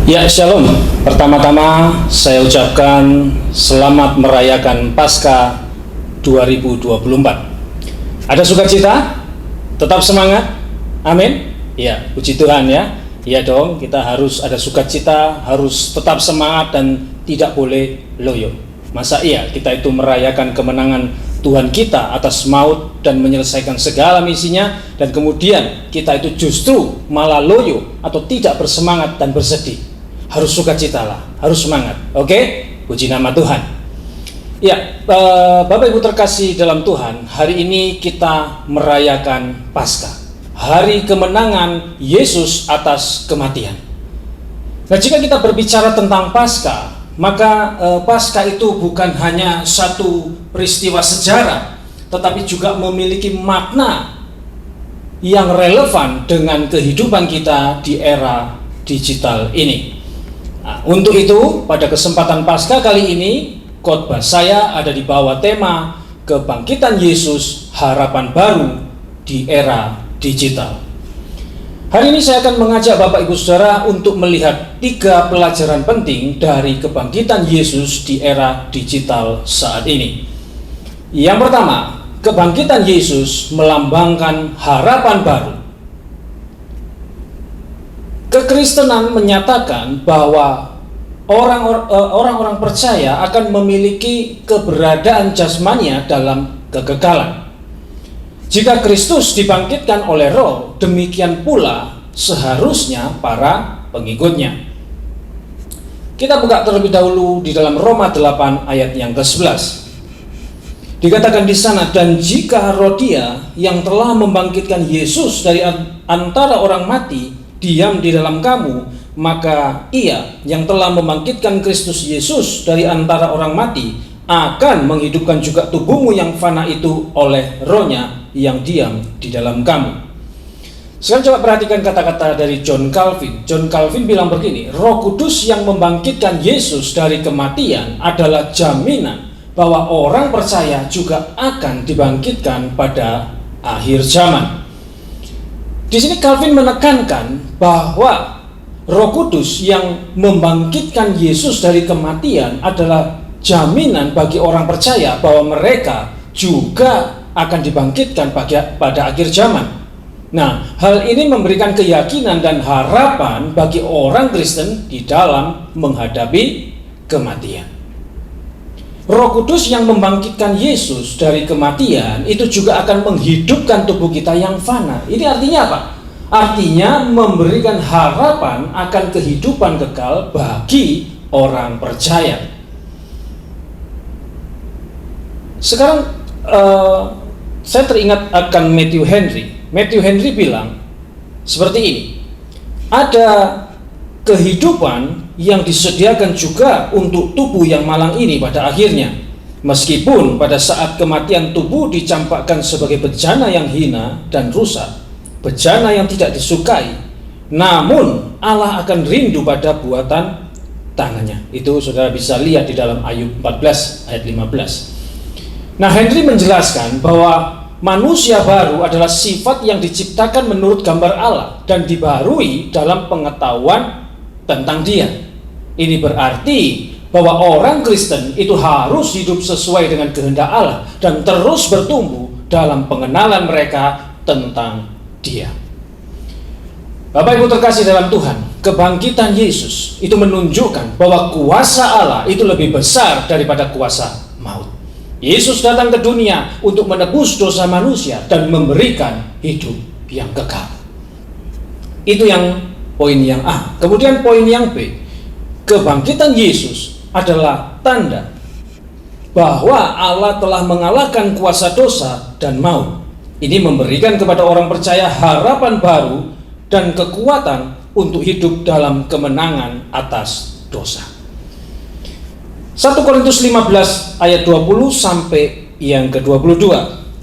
Ya, Shalom. Pertama-tama saya ucapkan selamat merayakan Paskah 2024. Ada sukacita? Tetap semangat? Amin. Ya, puji Tuhan ya. Iya dong, kita harus ada sukacita, harus tetap semangat dan tidak boleh loyo. Masa iya kita itu merayakan kemenangan Tuhan kita atas maut dan menyelesaikan segala misinya, dan kemudian kita itu justru malah loyo atau tidak bersemangat dan bersedih. Harus sukacitalah, harus semangat. Oke? Puji nama Tuhan. Ya, Bapak Ibu terkasih dalam Tuhan, hari ini kita merayakan Paskah, hari kemenangan Yesus atas kematian. Nah, jika kita berbicara tentang Paskah, maka Paskah itu bukan hanya satu peristiwa sejarah, tetapi juga memiliki makna yang relevan dengan kehidupan kita di era digital ini. Nah, untuk itu, pada kesempatan Paskah kali ini, khotbah saya ada di bawah tema Kebangkitan Yesus, Harapan Baru di Era Digital. Hari ini saya akan mengajak Bapak Ibu Saudara untuk melihat 3 pelajaran penting dari kebangkitan Yesus di era digital saat ini. Yang pertama, kebangkitan Yesus melambangkan harapan baru. Kekristenan menyatakan bahwa orang-orang percaya akan memiliki keberadaan jasmania dalam kekekalan. Jika Kristus dibangkitkan oleh Roh, demikian pula seharusnya para pengikutnya. Kita buka terlebih dahulu di dalam Roma 8 ayat yang ke-11. Dikatakan di sana, dan jika Roh Dia yang telah membangkitkan Yesus dari antara orang mati diam di dalam kamu, maka Ia yang telah membangkitkan Kristus Yesus dari antara orang mati akan menghidupkan juga tubuhmu yang fana itu oleh Roh-Nya yang diam di dalam kamu. Sekarang coba perhatikan kata-kata dari John Calvin. John Calvin bilang begini, Roh Kudus yang membangkitkan Yesus dari kematian adalah jaminan bahwa orang percaya juga akan dibangkitkan pada akhir zaman. Di sini Calvin menekankan bahwa Roh Kudus yang membangkitkan Yesus dari kematian adalah jaminan bagi orang percaya bahwa mereka juga akan dibangkitkan pada akhir zaman. Nah, hal ini memberikan keyakinan dan harapan bagi orang Kristen di dalam menghadapi kematian. Roh Kudus yang membangkitkan Yesus dari kematian itu juga akan menghidupkan tubuh kita yang fana. Ini artinya apa? Artinya memberikan harapan akan kehidupan kekal bagi orang percaya. Sekarang saya teringat akan Matthew Henry. Matthew Henry bilang seperti ini, ada kehidupan yang disediakan juga untuk tubuh yang malang ini pada akhirnya. Meskipun pada saat kematian tubuh dicampakkan sebagai bejana yang hina dan rusak, bejana yang tidak disukai, namun Allah akan rindu pada buatan tangannya. Itu saudara bisa lihat di dalam Ayub 14 ayat 15. Nah, Henry menjelaskan bahwa manusia baru adalah sifat yang diciptakan menurut gambar Allah dan dibaharui dalam pengetahuan tentang Dia. Ini berarti bahwa orang Kristen itu harus hidup sesuai dengan kehendak Allah dan terus bertumbuh dalam pengenalan mereka tentang Dia. Bapak Ibu terkasih dalam Tuhan, kebangkitan Yesus itu menunjukkan bahwa kuasa Allah itu lebih besar daripada kuasa maut. Yesus datang ke dunia untuk menebus dosa manusia dan memberikan hidup yang kekal. Itu yang poin yang A. Kemudian poin yang B, kebangkitan Yesus adalah tanda bahwa Allah telah mengalahkan kuasa dosa dan maut. Ini memberikan kepada orang percaya harapan baru dan kekuatan untuk hidup dalam kemenangan atas dosa. 1 Korintus 15 ayat 20 sampai yang ke-22.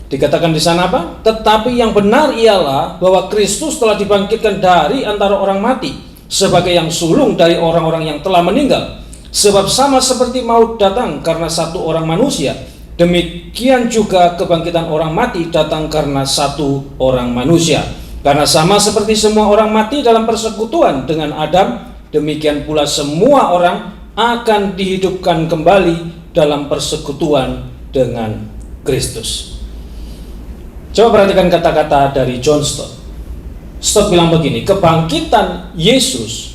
Dikatakan di sana apa? Tetapi yang benar ialah bahwa Kristus telah dibangkitkan dari antara orang mati sebagai yang sulung dari orang-orang yang telah meninggal. Sebab sama seperti maut datang karena satu orang manusia, demikian juga kebangkitan orang mati datang karena satu orang manusia. Karena sama seperti semua orang mati dalam persekutuan dengan Adam, demikian pula semua orang akan dihidupkan kembali dalam persekutuan dengan Kristus. Coba perhatikan kata-kata dari John Stott. Stott bilang begini, kebangkitan Yesus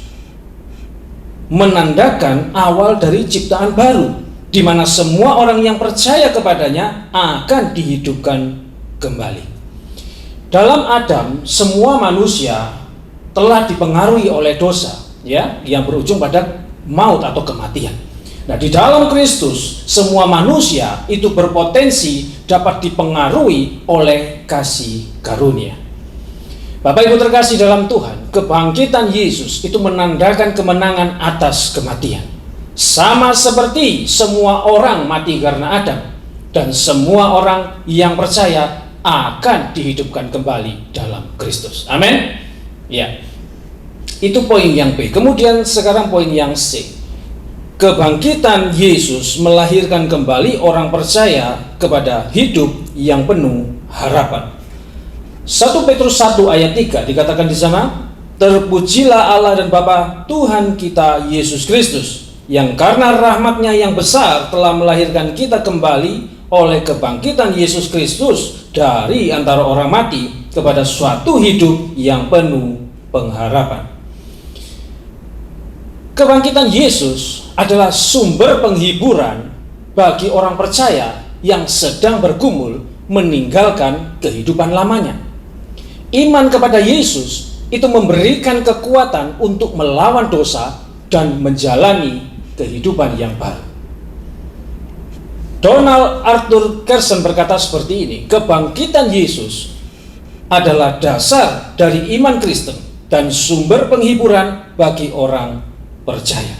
menandakan awal dari ciptaan baru, di mana semua orang yang percaya kepadanya akan dihidupkan kembali. Dalam Adam, semua manusia telah dipengaruhi oleh dosa, ya, yang berujung pada maut atau kematian. Nah, di dalam Kristus, semua manusia itu berpotensi dapat dipengaruhi oleh kasih karunia. Bapak Ibu terkasih dalam Tuhan, kebangkitan Yesus itu menandakan kemenangan atas kematian. Sama seperti semua orang mati karena Adam, dan semua orang yang percaya akan dihidupkan kembali dalam Kristus. Amin. Ya. Itu poin yang B. Kemudian sekarang poin yang C. Kebangkitan Yesus melahirkan kembali orang percaya kepada hidup yang penuh harapan. 1 Petrus 1 ayat 3 dikatakan di sana, terpujilah Allah dan Bapa Tuhan kita Yesus Kristus, yang karena rahmat-Nya yang besar telah melahirkan kita kembali oleh kebangkitan Yesus Kristus dari antara orang mati kepada suatu hidup yang penuh pengharapan. Kebangkitan Yesus adalah sumber penghiburan bagi orang percaya yang sedang bergumul meninggalkan kehidupan lamanya. Iman kepada Yesus itu memberikan kekuatan untuk melawan dosa dan menjalani kehidupan yang baru. Donald Arthur Carson berkata seperti ini, kebangkitan Yesus adalah dasar dari iman Kristen dan sumber penghiburan bagi orang percaya.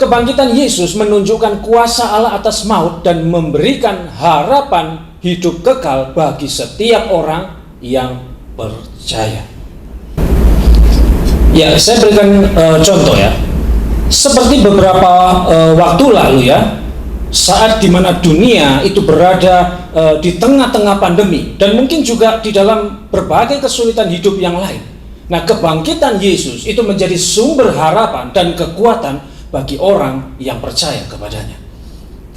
Kebangkitan Yesus menunjukkan kuasa Allah atas maut dan memberikan harapan hidup kekal bagi setiap orang yang percaya. Ya, saya berikan contoh ya. Seperti beberapa waktu lalu ya, saat dimana dunia itu berada di tengah-tengah pandemi dan mungkin juga di dalam berbagai kesulitan hidup yang lain. Nah, kebangkitan Yesus itu menjadi sumber harapan dan kekuatan bagi orang yang percaya kepadanya.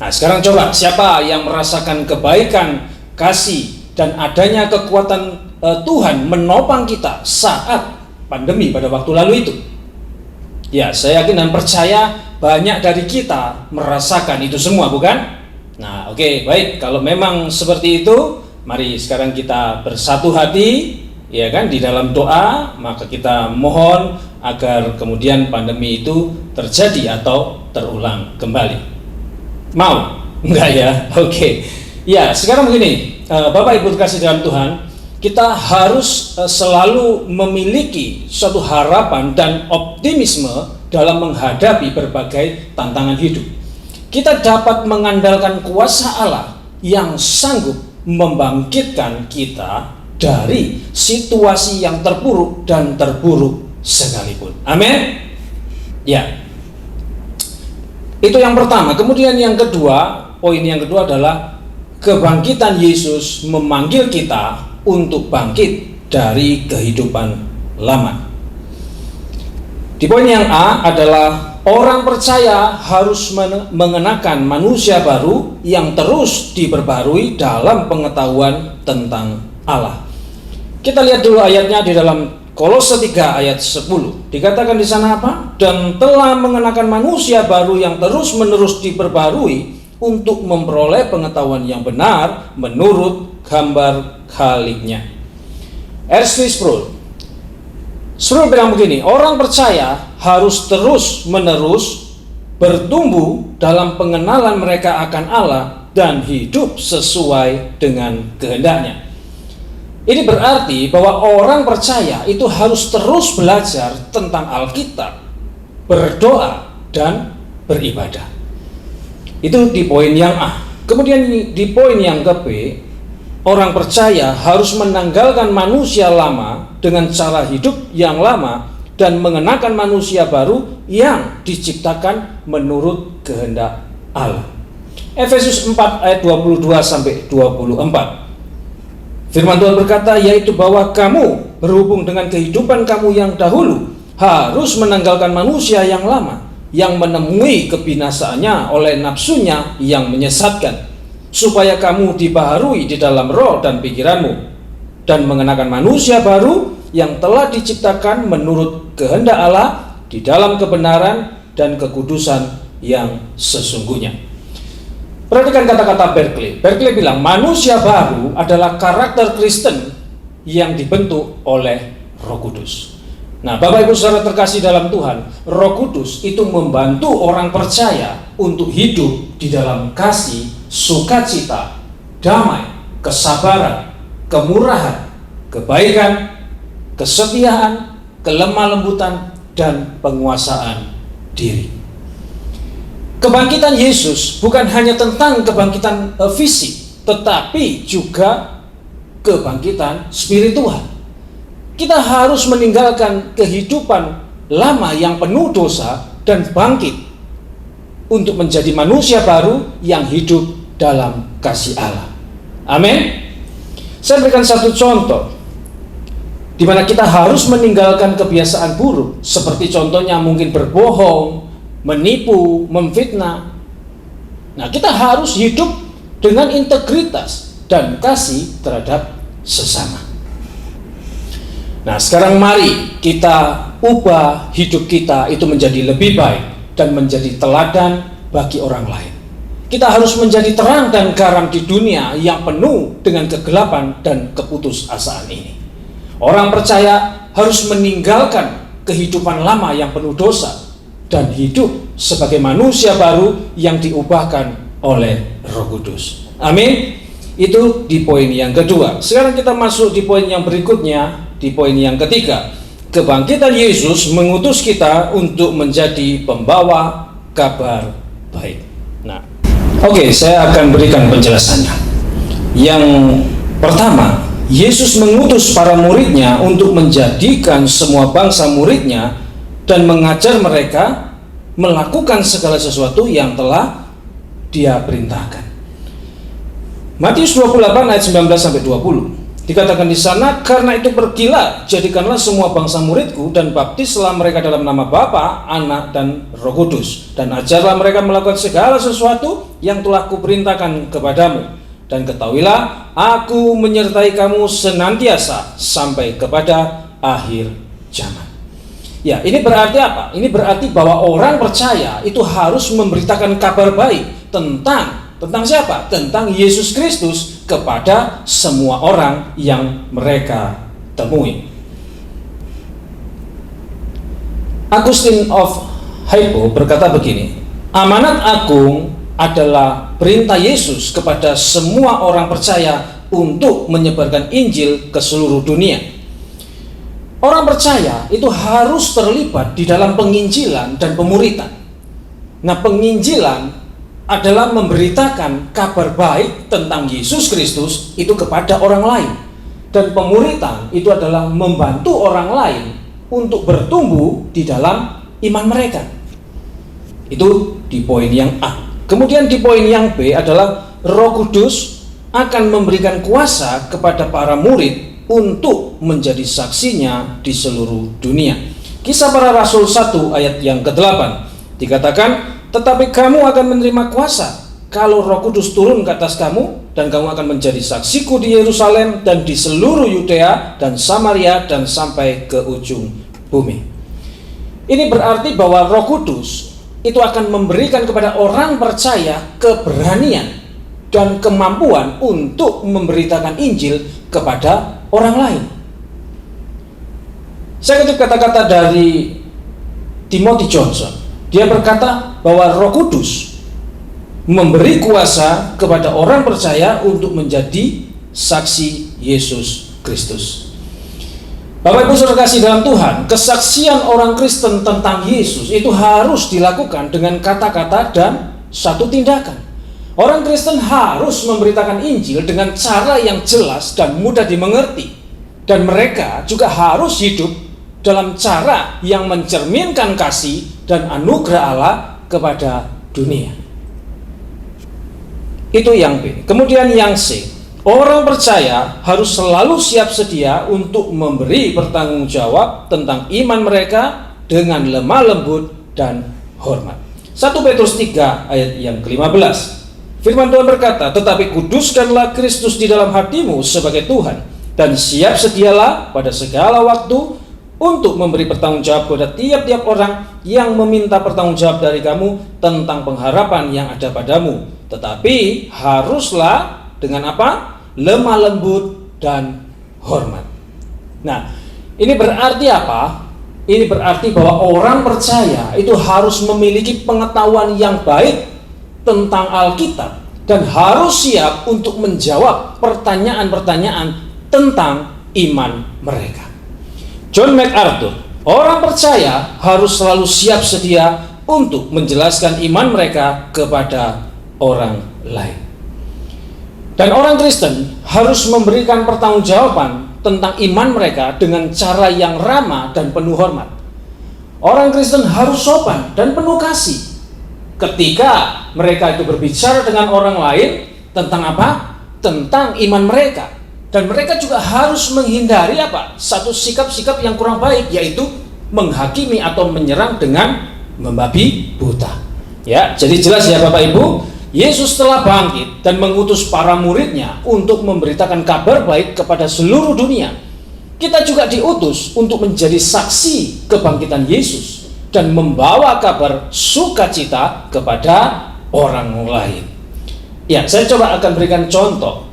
Nah, sekarang coba, siapa yang merasakan kebaikan, kasih, dan adanya kekuatan Tuhan menopang kita saat pandemi pada waktu lalu itu? Ya, saya yakin dan percaya banyak dari kita merasakan itu semua, bukan? Nah, oke, baik. Kalau memang seperti itu, mari sekarang kita bersatu hati, ya kan, di dalam doa, maka kita mohon agar kemudian pandemi itu terjadi atau terulang kembali. Mau? Enggak ya? Oke. Ya, sekarang begini, Bapak Ibu terkasih dalam Tuhan, kita harus selalu memiliki suatu harapan dan optimisme dalam menghadapi berbagai tantangan hidup. Kita dapat mengandalkan kuasa Allah yang sanggup membangkitkan kita dari situasi yang terpuruk dan terburuk sekalipun. Amin. Ya. Itu yang pertama. Kemudian yang kedua, poin yang kedua adalah kebangkitan Yesus memanggil kita untuk bangkit dari kehidupan lama. Di poin yang A adalah orang percaya harus mengenakan manusia baru yang terus diperbarui dalam pengetahuan tentang Allah. Kita lihat dulu ayatnya di dalam Kolose 3 ayat 10. Dikatakan di sana apa? Dan telah mengenakan manusia baru yang terus-menerus diperbarui untuk memperoleh pengetahuan yang benar menurut gambar Khaliknya. R.C. Sproul bilang begini, orang percaya harus terus-menerus bertumbuh dalam pengenalan mereka akan Allah dan hidup sesuai dengan kehendaknya. Ini berarti bahwa orang percaya itu harus terus belajar tentang Alkitab, berdoa, dan beribadah. Itu di poin yang A. Kemudian di poin yang ke B, orang percaya harus menanggalkan manusia lama dengan cara hidup yang lama dan mengenakan manusia baru yang diciptakan menurut kehendak Allah. Efesus 4 ayat 22 sampai 24. Firman Tuhan berkata, yaitu bahwa kamu berhubung dengan kehidupan kamu yang dahulu harus menanggalkan manusia yang lama, yang menemui kebinasaannya oleh nafsunya yang menyesatkan, supaya kamu dibaharui di dalam roh dan pikiranmu, dan mengenakan manusia baru yang telah diciptakan menurut kehendak Allah di dalam kebenaran dan kekudusan yang sesungguhnya. Perhatikan kata-kata Berkeley. Berkeley bilang manusia baru adalah karakter Kristen yang dibentuk oleh Roh Kudus. Nah, Bapak Ibu saudara terkasih dalam Tuhan, Roh Kudus itu membantu orang percaya untuk hidup di dalam kasih, sukacita, damai, kesabaran, kemurahan, kebaikan, kesetiaan, kelemah lembutan, dan penguasaan diri. Kebangkitan Yesus bukan hanya tentang kebangkitan fisik, tetapi juga kebangkitan spiritual. Kita harus meninggalkan kehidupan lama yang penuh dosa dan bangkit untuk menjadi manusia baru yang hidup dalam kasih Allah. Amin. Saya berikan satu contoh di mana kita harus meninggalkan kebiasaan buruk, seperti contohnya mungkin berbohong, menipu, memfitnah. Nah, kita harus hidup dengan integritas dan kasih terhadap sesama. Nah, sekarang mari kita ubah hidup kita itu menjadi lebih baik dan menjadi teladan bagi orang lain. Kita harus menjadi terang dan garam di dunia yang penuh dengan kegelapan dan keputusasaan ini. Orang percaya harus meninggalkan kehidupan lama yang penuh dosa dan hidup sebagai manusia baru yang diubahkan oleh Roh Kudus. Amin. Itu di poin yang kedua. Sekarang kita masuk di poin yang berikutnya, di poin yang ketiga. Kebangkitan Yesus mengutus kita untuk menjadi pembawa kabar baik. Nah, oke, saya akan berikan penjelasannya. Yang pertama, Yesus mengutus para muridnya untuk menjadikan semua bangsa muridnya dan mengajar mereka melakukan segala sesuatu yang telah Dia perintahkan. Matius 28 ayat 19-20 dikatakan di sana, karena itu pergilah, jadikanlah semua bangsa muridku dan baptislah mereka dalam nama Bapa, Anak, dan Roh Kudus, dan ajarlah mereka melakukan segala sesuatu yang telah kuperintahkan kepadamu, dan ketahuilah aku menyertai kamu senantiasa sampai kepada akhir zaman. Ya, ini berarti apa? Ini berarti bahwa orang percaya itu harus memberitakan kabar baik tentang siapa? Tentang Yesus Kristus kepada semua orang yang mereka temui. Agustin of Hippo berkata begini, amanat agung adalah perintah Yesus kepada semua orang percaya untuk menyebarkan Injil ke seluruh dunia. Orang percaya itu harus terlibat di dalam penginjilan dan pemuritan. Nah, penginjilan adalah memberitakan kabar baik tentang Yesus Kristus itu kepada orang lain. Dan pemuritan itu adalah membantu orang lain untuk bertumbuh di dalam iman mereka. Itu di poin yang A. Kemudian di poin yang B adalah Roh Kudus akan memberikan kuasa kepada para murid untuk menjadi saksinya di seluruh dunia. Kisah Para Rasul 1 ayat yang ke-8 dikatakan, tetapi kamu akan menerima kuasa kalau Roh Kudus turun ke atas kamu, dan kamu akan menjadi saksiku di Yerusalem dan di seluruh Yudea dan Samaria dan sampai ke ujung bumi. Ini berarti bahwa Roh Kudus itu akan memberikan kepada orang percaya keberanian dan kemampuan untuk memberitakan Injil kepada orang lain. Saya kutip kata-kata dari Timothy Johnson. Dia berkata bahwa Roh Kudus memberi kuasa kepada orang percaya untuk menjadi saksi Yesus Kristus. Bapak Ibu saudara kasih dalam Tuhan, kesaksian orang Kristen tentang Yesus itu harus dilakukan dengan kata-kata dan satu tindakan. Orang Kristen harus memberitakan Injil dengan cara yang jelas dan mudah dimengerti. Dan mereka juga harus hidup dalam cara yang mencerminkan kasih dan anugerah Allah kepada dunia. Itu yang B. Kemudian yang C, orang percaya harus selalu siap sedia untuk memberi pertanggung jawab tentang iman mereka dengan lemah lembut dan hormat. 1 Petrus 3 ayat yang ke-15. Firman Tuhan berkata, tetapi kuduskanlah Kristus di dalam hatimu sebagai Tuhan, dan siap sedialah pada segala waktu untuk memberi pertanggungjawab kepada tiap-tiap orang yang meminta pertanggungjawab dari kamu tentang pengharapan yang ada padamu. Tetapi haruslah dengan apa? Lemah lembut dan hormat. Nah, ini berarti apa? Ini berarti bahwa orang percaya itu harus memiliki pengetahuan yang baik tentang Alkitab dan harus siap untuk menjawab pertanyaan-pertanyaan tentang iman mereka. John MacArthur, orang percaya harus selalu siap sedia untuk menjelaskan iman mereka kepada orang lain. Dan orang Kristen harus memberikan pertanggungjawaban tentang iman mereka dengan cara yang ramah dan penuh hormat. Orang Kristen harus sopan dan penuh kasih ketika mereka itu berbicara dengan orang lain tentang apa? Tentang iman mereka. Dan mereka juga harus menghindari apa? Satu sikap-sikap yang kurang baik, yaitu menghakimi atau menyerang dengan membabi buta. Ya, jadi jelas ya Bapak Ibu, Yesus telah bangkit dan mengutus para muridnya untuk memberitakan kabar baik kepada seluruh dunia. Kita juga diutus untuk menjadi saksi kebangkitan Yesus dan membawa kabar sukacita kepada orang lain. Ya, saya coba akan berikan contoh.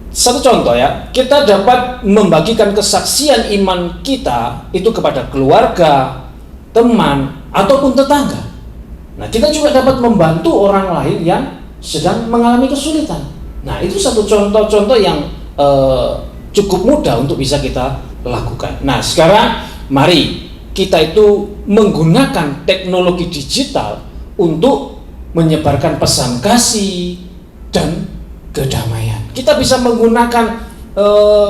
Satu contoh ya, kita dapat membagikan kesaksian iman kita itu kepada keluarga, teman, ataupun tetangga. Nah, kita juga dapat membantu orang lain yang sedang mengalami kesulitan. Nah, itu satu contoh-contoh yang cukup mudah untuk bisa kita lakukan. Nah, sekarang mari kita itu menggunakan teknologi digital untuk menyebarkan pesan kasih dan kedamaian. Kita bisa menggunakan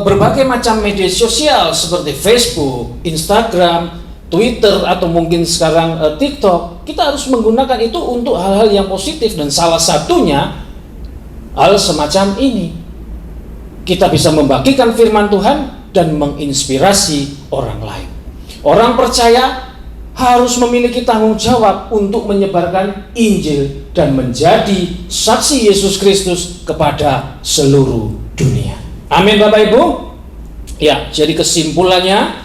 berbagai macam media sosial seperti Facebook, Instagram, Twitter, atau mungkin sekarang TikTok. Kita harus menggunakan itu untuk hal-hal yang positif, dan salah satunya hal semacam ini. Kita bisa membagikan firman Tuhan dan menginspirasi orang lain. Orang percaya harus memiliki tanggung jawab untuk menyebarkan Injil dan menjadi saksi Yesus Kristus kepada seluruh dunia. Amin Bapak Ibu. Ya, jadi kesimpulannya,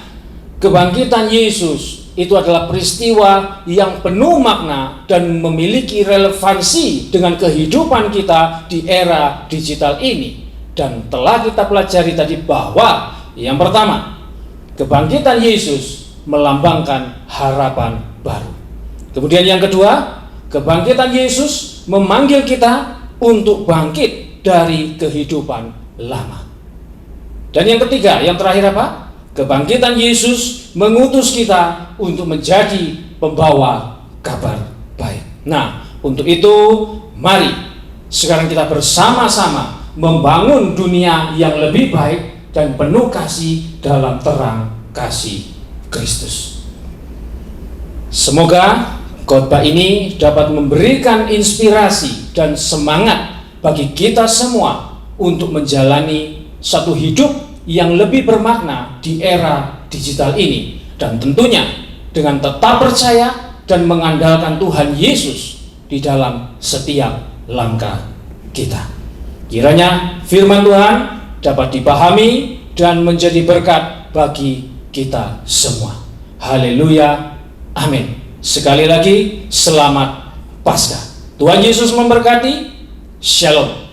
kebangkitan Yesus itu adalah peristiwa yang penuh makna dan memiliki relevansi dengan kehidupan kita di era digital ini. Dan telah kita pelajari tadi bahwa yang pertama, kebangkitan Yesus melambangkan harapan baru. Kemudian yang kedua, kebangkitan Yesus memanggil kita untuk bangkit dari kehidupan lama. Dan yang ketiga, yang terakhir apa? Kebangkitan Yesus mengutus kita untuk menjadi pembawa kabar baik. Nah, untuk itu mari sekarang kita bersama-sama membangun dunia yang lebih baik dan penuh kasih dalam terang kasih Kristus. Semoga khotbah ini dapat memberikan inspirasi dan semangat bagi kita semua untuk menjalani satu hidup yang lebih bermakna di era digital ini, dan tentunya dengan tetap percaya dan mengandalkan Tuhan Yesus di dalam setiap langkah kita. Kiranya firman Tuhan dapat dipahami dan menjadi berkat bagi kita semua. Haleluya, amin. Sekali lagi, selamat Paskah. Tuhan Yesus memberkati. Shalom.